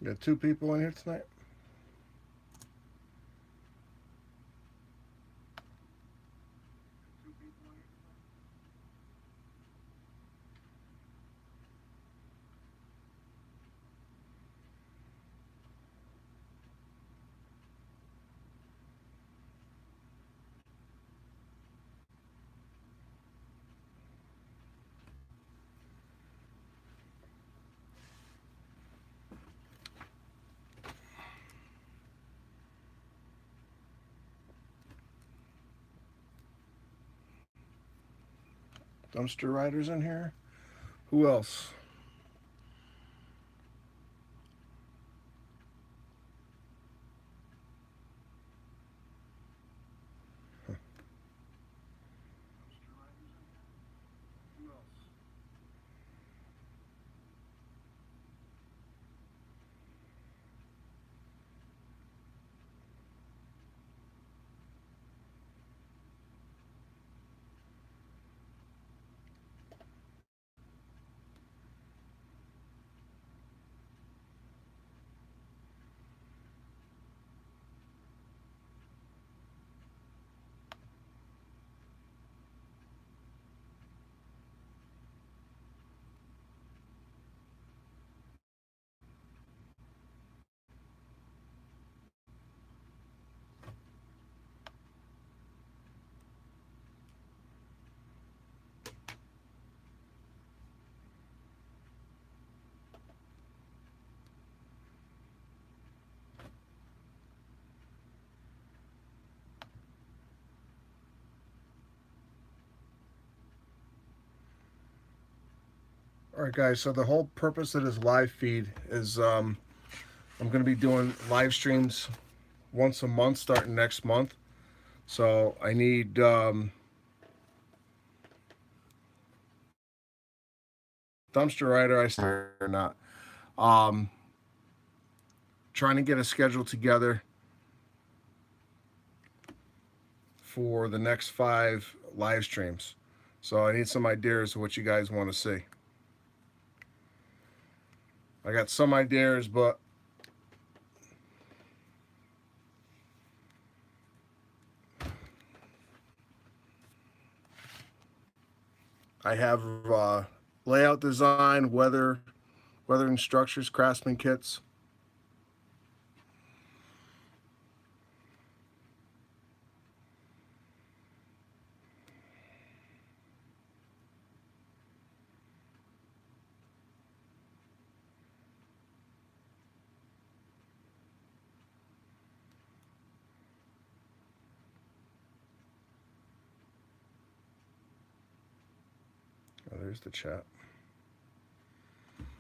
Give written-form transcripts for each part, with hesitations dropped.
got two people in here tonight. Dumpster riders in here. Who else? All right, guys. So the whole purpose of this live feed is I'm going to be doing live streams once a month starting next month. So I need dumpster rider. I or not. Um, Trying to get a schedule together for the next 5 live streams. So I need some ideas of what you guys want to see. I got some ideas, but I have layout design, weathering structures, craftsman kits. Oh, there's the chat.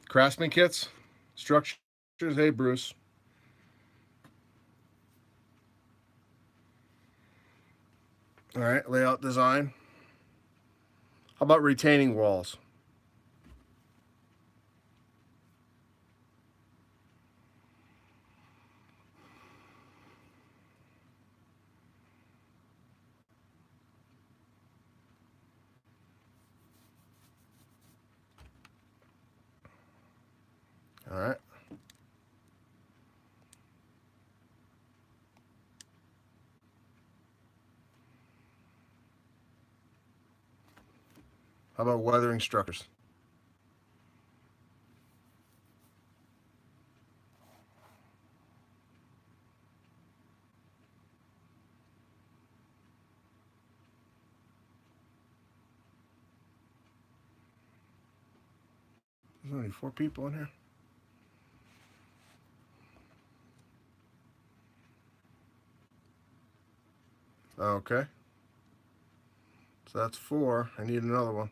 Craftsman kits, structures. Hey, Bruce. All right, layout design. How about retaining walls? All right. How about weathering structures? There's only 4 people in here. Okay. So that's 4. I need another one.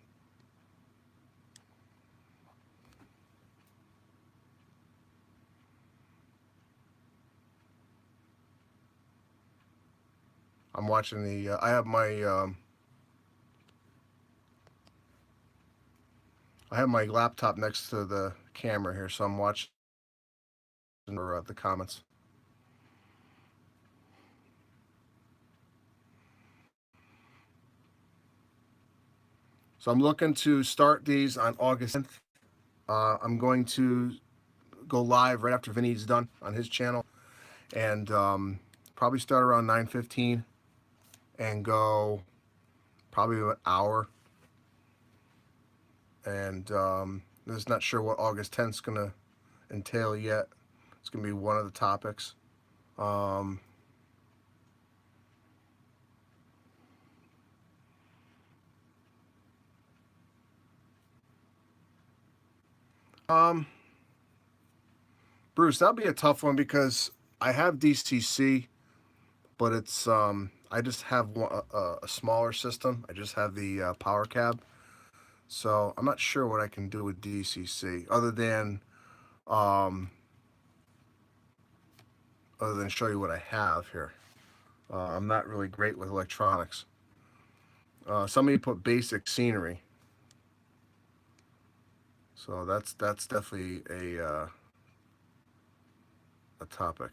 I'm watching the. I have my laptop next to the camera here, so I'm watching the comments. So I'm looking to start these on August 10th. I'm going to go live right after Vinny's done on his channel, and probably start around 9:15 and go probably an hour. And just not sure what August 10th is going to entail yet. It's going to be one of the topics. Um, Bruce, that'll be a tough one because I have DCC, but it's I just have a smaller system. I just have the power cab, so I'm not sure what I can do with DCC um, other than show you what I have here. I'm not really great with electronics. Somebody put basic scenery, so that's definitely a topic.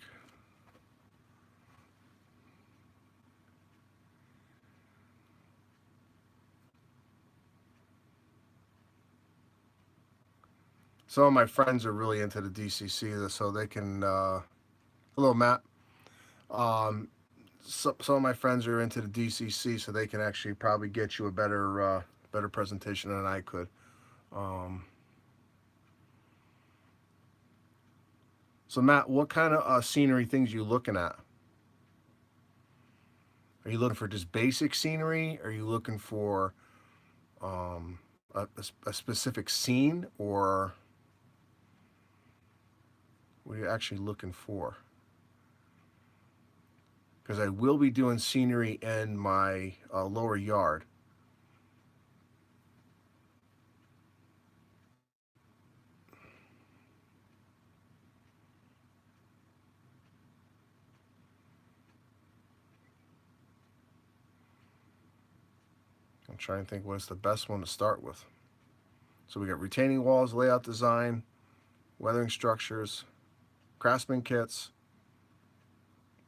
Some of my friends are really into the DCC, so they can. Hello, Matt. Um, some of my friends are into the DCC, so they can actually probably get you a better presentation than I could. So Matt, what kind of scenery things are you looking at? Are you looking for just basic scenery? Are you looking for um, a specific scene, or what are you actually looking for? Because I will be doing scenery in my lower yard. I'm trying to think what's the best one to start with. So we got retaining walls, layout design, weathering structures, craftsman kits,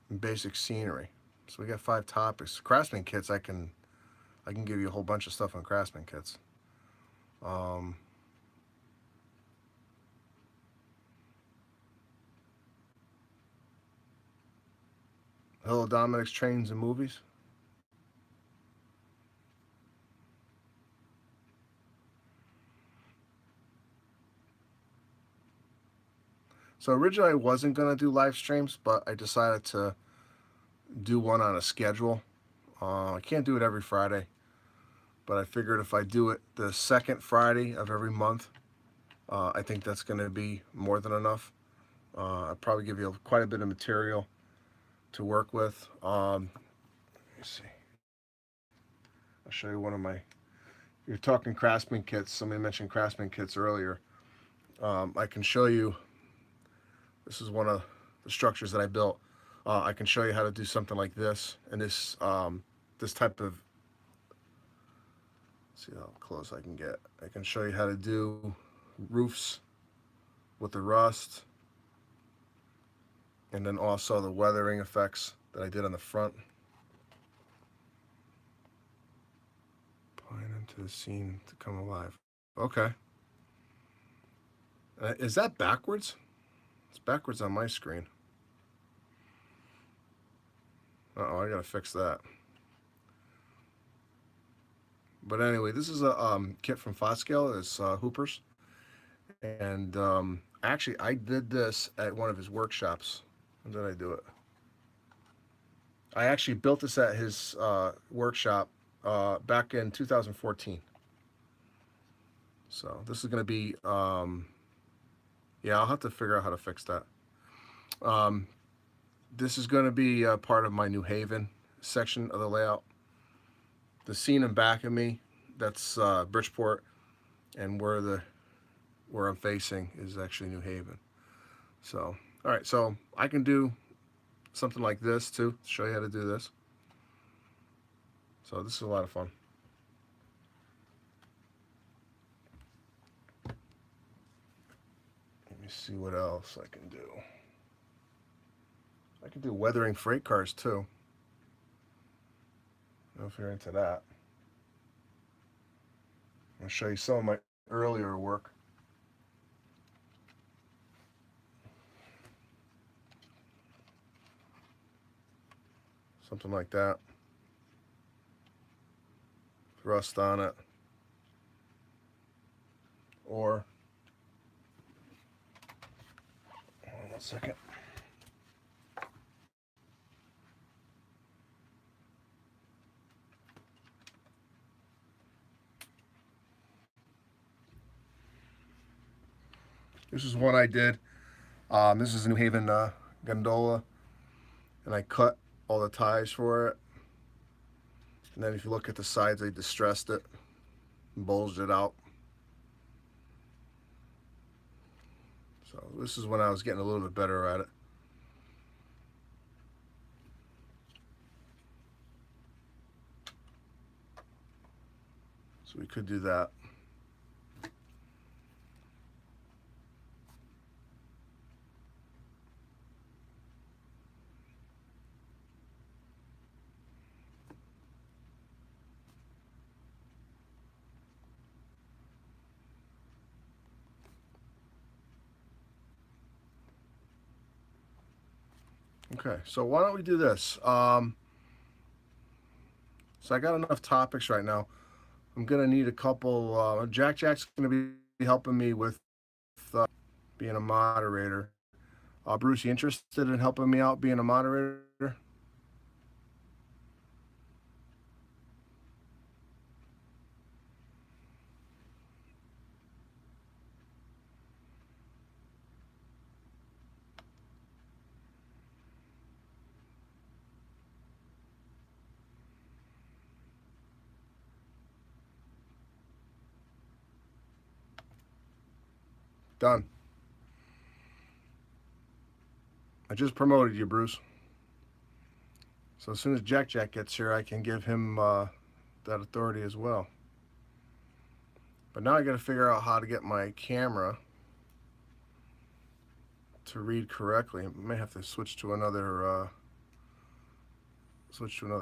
and basic scenery. So we got 5 topics. Craftsman kits, I can give you a whole bunch of stuff on craftsman kits. Hello, Dominic's Trains and Movies. So originally I wasn't going to do live streams, but I decided to do one on a schedule. I can't do it every Friday, but I figured if I do it the second Friday of every month, I think that's going to be more than enough. I'll probably give you quite a bit of material to work with. Let me see. I'll show you one of my. You're talking craftsman kits. Somebody mentioned craftsman kits earlier. I can show you. This is one of the structures that I built. I can show you how to do something like this and this type of. See how close I can get. I can show you how to do roofs with the rust, and then also the weathering effects that I did on the front. Point into the scene to come alive. Okay. Is that backwards? It's backwards on my screen. Uh-oh, I gotta fix that. But anyway, this is a kit from Foscale. It's Hoopers. And actually, I did this at one of his workshops. When did I do it? I actually built this at his workshop back in 2014. So this is going to be, yeah, I'll have to figure out how to fix that. This is going to be part of my New Haven section of the layout. The scene in back of me, that's Bridgeport, and where I'm facing is actually New Haven. So, all right, so I can do something like this too, to show you how to do this. So this is a lot of fun. Let me see what else I can do. I can do weathering freight cars too. I don't know if you're into that. I'll show you some of my earlier work. something like that. Rust on it. Or, hold on 1 second. This is one I did. This is a New Haven gondola, and I cut all the ties for it. And then if you look at the sides, I distressed it and bulged it out. So this is when I was getting a little bit better at it. So we could do that. Okay, so why don't we do this? So I got enough topics right now. I'm gonna need a couple. Jack's gonna be helping me with being a moderator. Bruce, you interested in helping me out being a moderator? Done. I just promoted you, Bruce. So as soon as Jack gets here, I can give him that authority as well. But now I got to figure out how to get my camera to read correctly. I may have to switch to another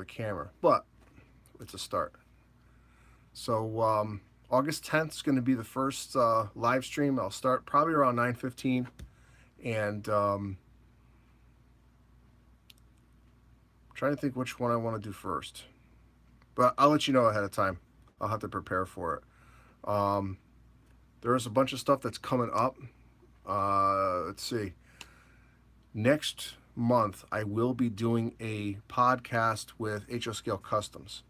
camera, but it's a start. So August 10th is going to be the first live stream. I'll start probably around 9:15, and trying to think which one I want to do first. But I'll let you know ahead of time. I'll have to prepare for it. There is a bunch of stuff that's coming up. Let's see. Next month, I will be doing a podcast with HO Scale Customs.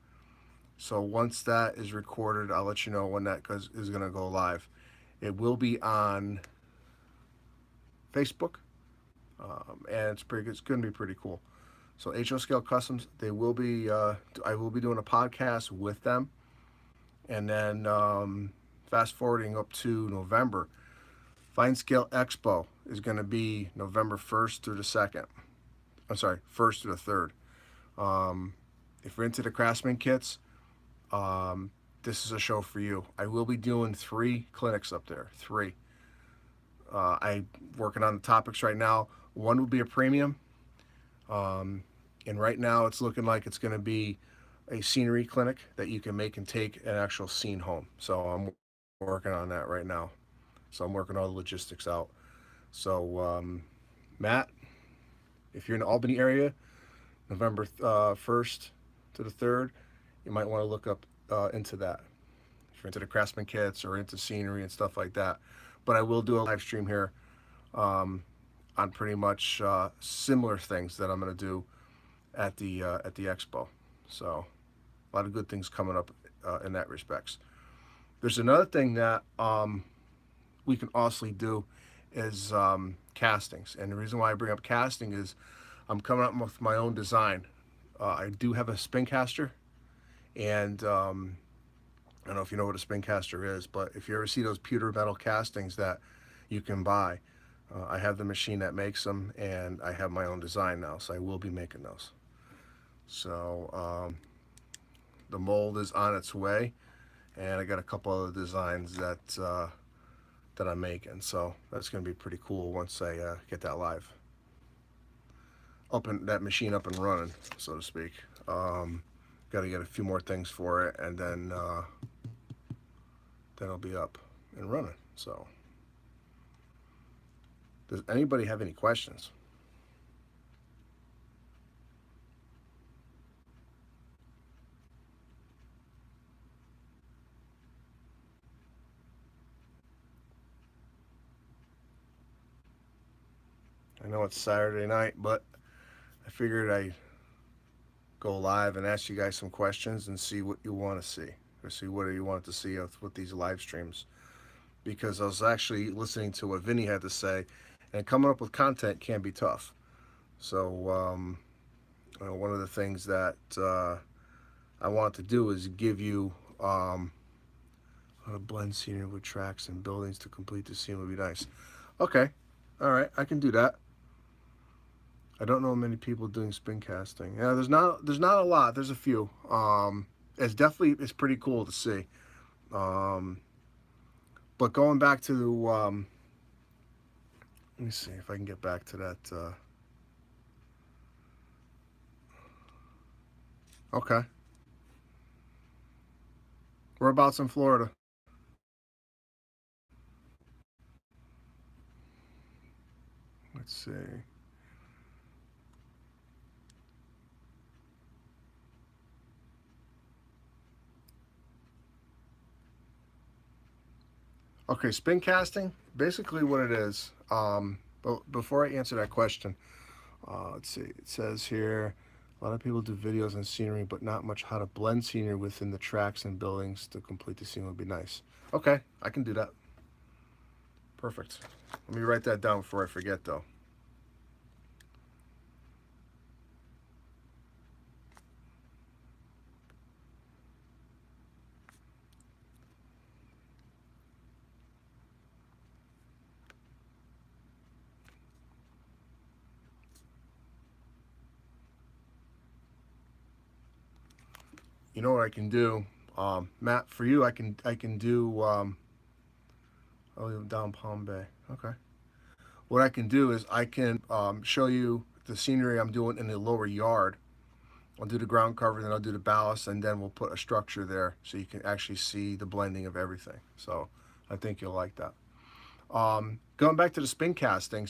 So once that is recorded, I'll let you know when that is going to go live. It will be on Facebook, and it's going to be pretty cool. So HO Scale Customs, they will be. I will be doing a podcast with them, and then fast forwarding up to November, Fine Scale Expo is going to be November 1st through the 2nd. I'm sorry, 1st through the 3rd. If you're into the Craftsman kits, this is a show for you. I will be doing 3 clinics up there. 3. I'm working on the topics right now. One will be a premium. And right now it's looking like it's going to be a scenery clinic that you can make and take an actual scene home. So I'm working on that right now. So I'm working all the logistics out. So Matt, if you're in the Albany area, November 1st to the 3rd, you might want to look up into that. If you're into the Craftsman kits or into scenery and stuff like that. But I will do a live stream here on pretty much similar things that I'm going to do at the expo. So a lot of good things coming up in that respects. There's another thing that we can also do is castings. And the reason why I bring up casting is I'm coming up with my own design. I do have a spin caster, and I don't know if you know what a spin caster is, but if you ever see those pewter metal castings that you can buy, I have the machine that makes them, and I have my own design now, so I will be making those. So the mold is on its way, and I got a couple other designs that I'm making, so that's going to be pretty cool once I get that live, that machine up and running, so to speak. Got to get a few more things for it, and then it'll be up and running. So does anybody have any questions? know it's Saturday night, but I figured I'd go live and ask you guys some questions and see what you want to see, or see what you want to see with these live streams. Because I was actually listening to what Vinny had to say, and coming up with content can be tough. So one of the things that I want to do is give you how to blend scenery with tracks and buildings to complete the scene would be nice. Okay, all right, I can do that. I don't know many people doing spin casting. Yeah, there's not a lot. There's a few. It's pretty cool to see. Um, but going back to let me see if I can get back to that. Okay, whereabouts in Florida? Let's see. Okay, spin casting. Basically, what it is. But before I answer that question, let's see. It says here, a lot of people do videos on scenery, but not much how to blend scenery within the tracks and buildings to complete the scene would be nice. Okay, I can do that. Perfect. Let me write that down before I forget, though. You know what I can do, Matt? For you, I can do. Oh, down Palm Bay. Okay. What I can do is I can show you the scenery I'm doing in the lower yard. I'll do the ground cover, then I'll do the ballast, and then we'll put a structure there so you can actually see the blending of everything. So I think you'll like that. Going back to the spin casting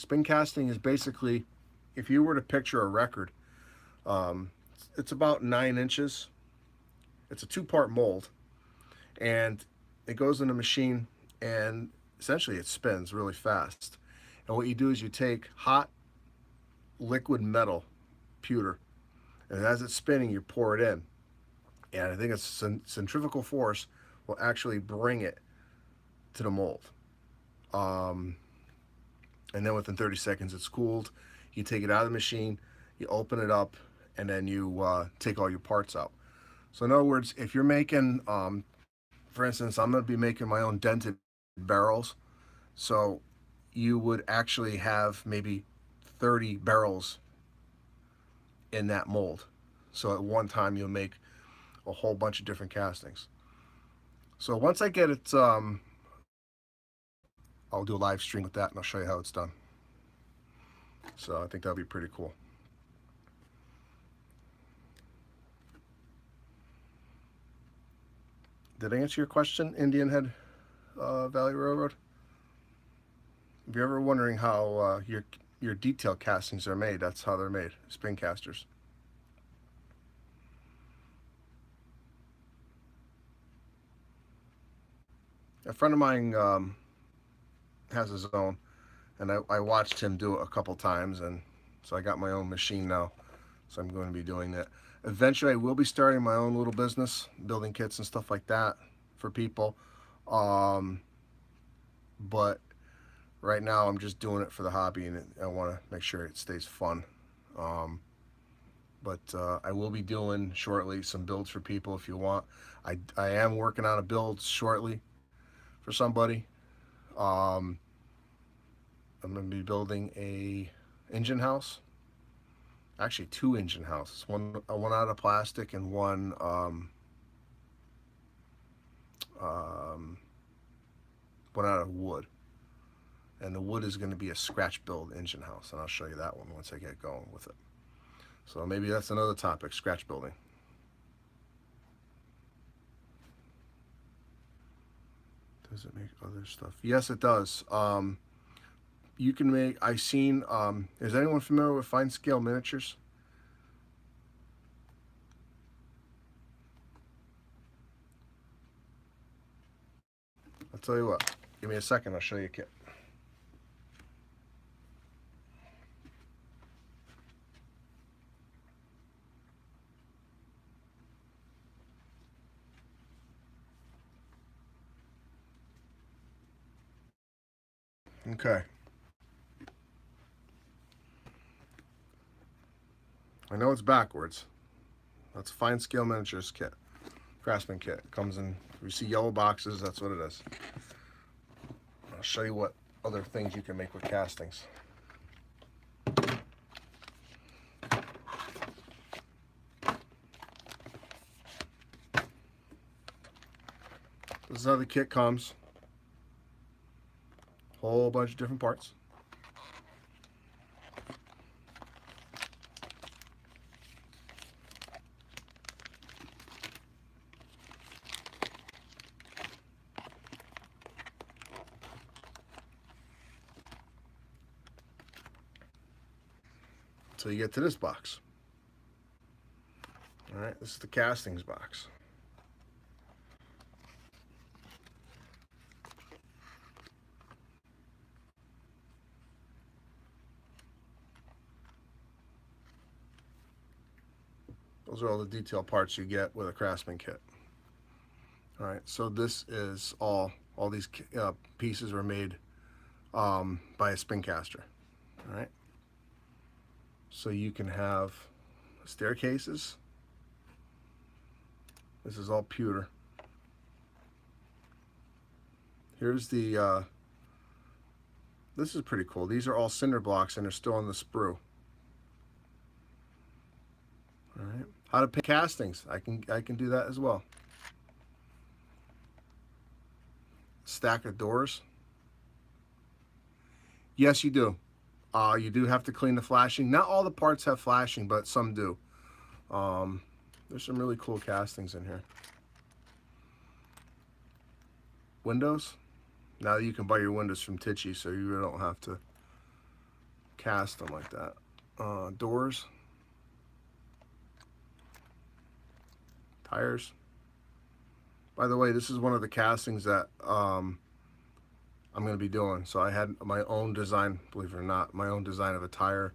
is basically, if you were to picture a record, um, it's about 9 inches. It's a two-part mold, and it goes in a machine, and essentially it spins really fast. And what you do is you take hot liquid metal, pewter, and as it's spinning, you pour it in. And I think it's centrifugal force will actually bring it to the mold. Um, and then within 30 seconds, it's cooled. You take it out of the machine, you open it up, and then you take all your parts out. So in other words, if you're making, for instance, I'm going to be making my own dented barrels. So you would actually have maybe 30 barrels in that mold. So at one time, you'll make a whole bunch of different castings. So once I get it, I'll do a live stream with that and I'll show you how it's done. So I think that'll be pretty cool. Did I answer your question, Indian Head Valley Railroad? If you're ever wondering how your detail castings are made, that's how they're made. Spin casters. A friend of mine has his own, and I watched him do it a couple times, and so I got my own machine now. So I'm going to be doing that. Eventually, I will be starting my own little business, building kits and stuff like that for people. Um, but right now, I'm just doing it for the hobby, and I want to make sure it stays fun. Um, but I will be doing shortly some builds for people if you want. I am working on a build shortly for somebody. Um, I'm going to be building a engine house. Actually, two engine houses. One out of plastic and um, one out of wood. And the wood is going to be a scratch build engine house, and I'll show you that one once I get going with it. So maybe that's another topic: scratch building. Does it make other stuff? Yes, it does. You can make. I've seen. Is anyone familiar with fine scale miniatures? I'll tell you what. Give me a second. I'll show you a kit. Okay. I know it's backwards. That's Fine Scale Miniatures kit. Craftsman kit. Comes in, you see yellow boxes, that's what it is. I'll show you what other things you can make with castings. This is how the kit comes. Whole bunch of different parts. So you get to this box. All right, this is the castings box. Those are all the detail parts you get with a Craftsman kit. All right, so this is all these pieces were made by a spin caster. All right, so you can have staircases. This is all pewter. Here's the this is pretty cool. These are all cinder blocks and they're still on the sprue. All right, how to paint castings. I can do that as well. Stack of doors. Yes, you do. You do have to clean the flashing. Not all the parts have flashing, but some do. There's some really cool castings in here. Windows. Now you can buy your windows from Tichy, so you really don't have to cast them like that. Doors. Tires. By the way, this is one of the castings that I'm going to be doing. So I had my own design, believe it or not, my own design of a tire,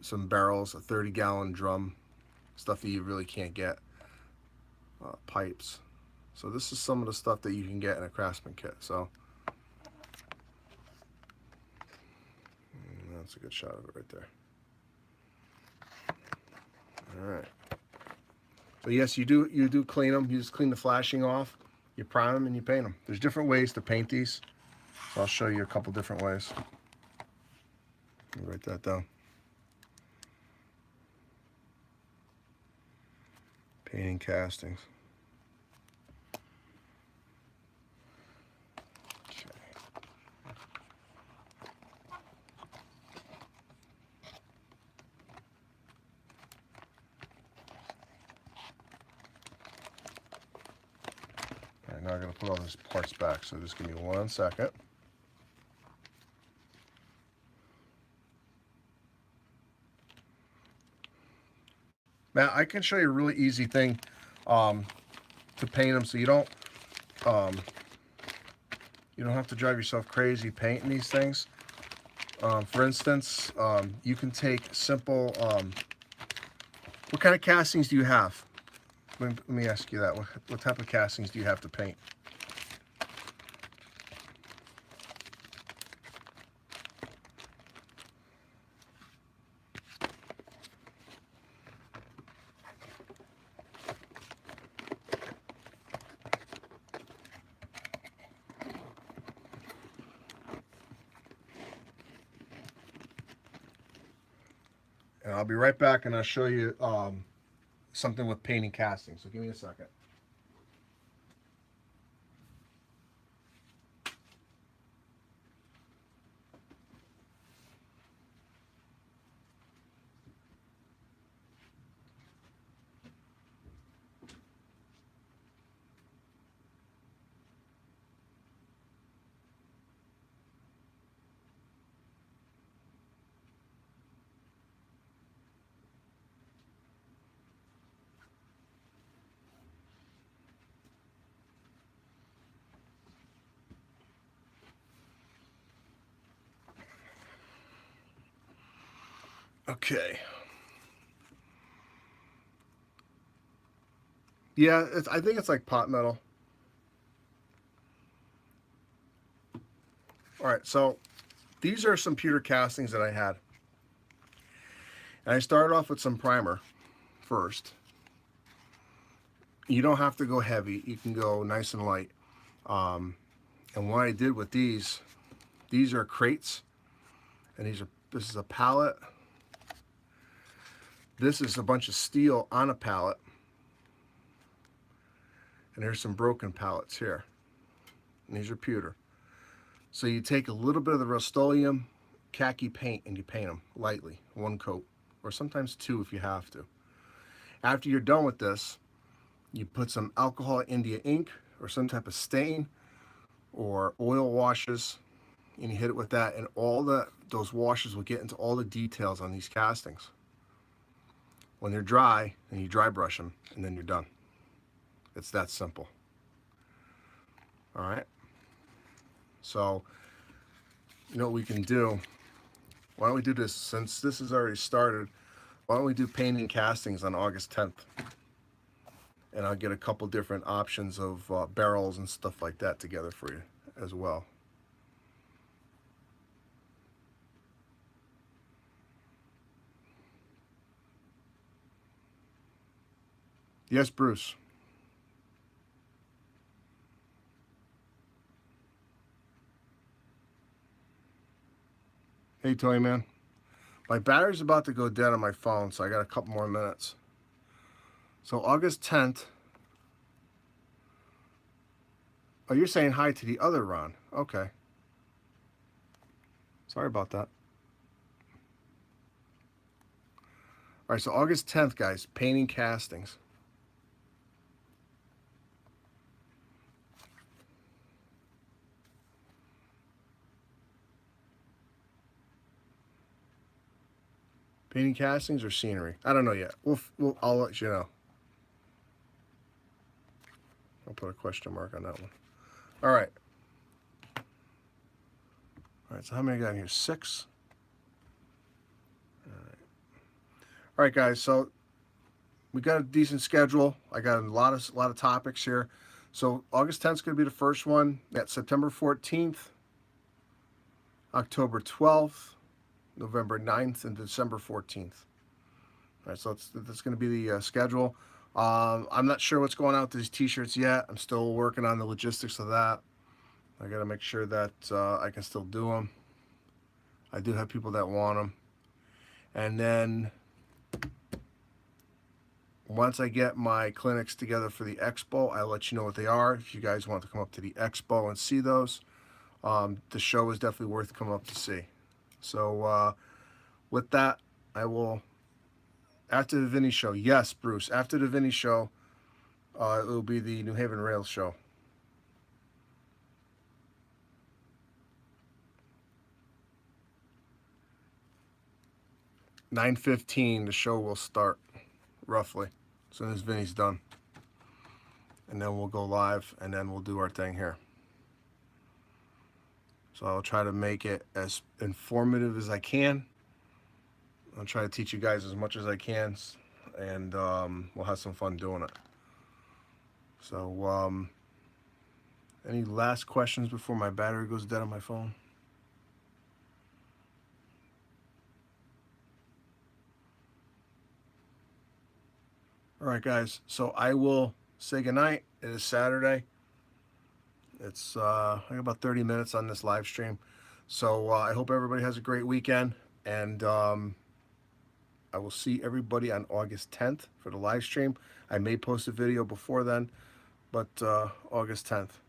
some barrels, a 30-gallon drum, stuff that you really can't get, pipes. So this is some of the stuff that you can get in a Craftsman kit. So that's a good shot of it right there. All right. So yes, you do clean them. You just clean the flashing off. You prime them and you paint them. There's different ways to paint these. So I'll show you a couple different ways. Let me write that down. Painting castings. Okay. All right, now I'm going to put all these parts back. So just give me 1 second. Now I can show you a really easy thing to paint them, so you don't have to drive yourself crazy painting these things. For instance, you can take simple. What kind of castings do you have? Let me ask you that. What type of castings do you have to paint? And I'll be right back and I'll show you something with painting castings. So give me a second. Okay. Yeah, I think it's like pot metal. All right, so these are some pewter castings that I had. And I started off with some primer first. You don't have to go heavy. You can go nice and light. And what I did with these are crates, and this is a pallet. This is a bunch of steel on a pallet, and there's some broken pallets here. And these are pewter. So you take a little bit of the Rust-Oleum khaki paint and you paint them lightly, one coat, or sometimes two if you have to. After you're done with this, you put some alcohol India ink or some type of stain or oil washes, and you hit it with that, and those washes will get into all the details on these castings. When they're dry, and you dry brush them, and then you're done. It's that simple. All right. So, you know what we can do? Why don't we do this, since this has already started, why don't we do painting castings on August 10th? And I'll get a couple different options of barrels and stuff like that together for you as well. Yes, Bruce. Hey, Toy Man. My battery's about to go dead on my phone, so I got a couple more minutes. So August 10th. Oh, you're saying hi to the other Ron. Okay. Sorry about that. All right, so August 10th, guys, painting castings. Painting castings or scenery? I don't know yet. I'll let you know. I'll put a question mark on that one. All right. All right, so how many I got in here? 6. All right, guys, so we got a decent schedule. I got a lot of topics here. So August 10th is going to be the first one. Got September 14th, October 12th, November 9th, and December 14th. All right, so that's going to be the schedule. I'm not sure what's going on with these t-shirts yet. I'm still working on the logistics of that. I got to make sure that I can still do them. I do have people that want them. And then once I get my clinics together for the expo, I'll let you know what they are. If you guys want to come up to the expo and see those, the show is definitely worth coming up to see. So with that, I will, after the Vinny show, yes, Bruce, after the Vinny show, it will be the New Haven Rails show. (9:15) the show will start, roughly, as soon as Vinny's done. And then we'll go live, and then we'll do our thing here. So I'll try to make it as informative as I can. I'll try to teach you guys as much as I can, and we'll have some fun doing it. So, any last questions before my battery goes dead on my phone? All right, guys. So I will say goodnight. It is Saturday. It's I got about 30 minutes on this live stream. So I hope everybody has a great weekend, and I will see everybody on August 10th for the live stream. I may post a video before then, but August 10th.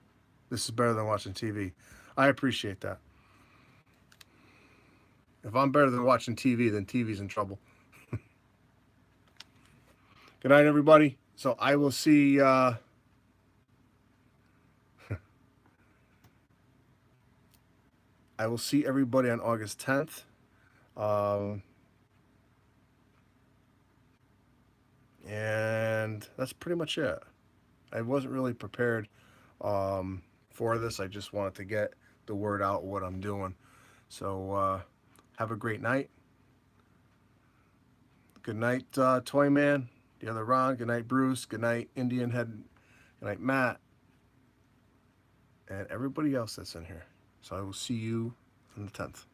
This is better than watching TV. I appreciate that. If I'm better than watching TV, then TV's in trouble. Good night, everybody. So I will see. I will see everybody on August 10th. And that's pretty much it. I wasn't really prepared for this. I just wanted to get the word out what I'm doing. So have a great night. Good night, Toy Man, the other Ron. Good night, Bruce. Good night, Indian Head. Good night, Matt. And everybody else that's in here. So I will see you on the 10th.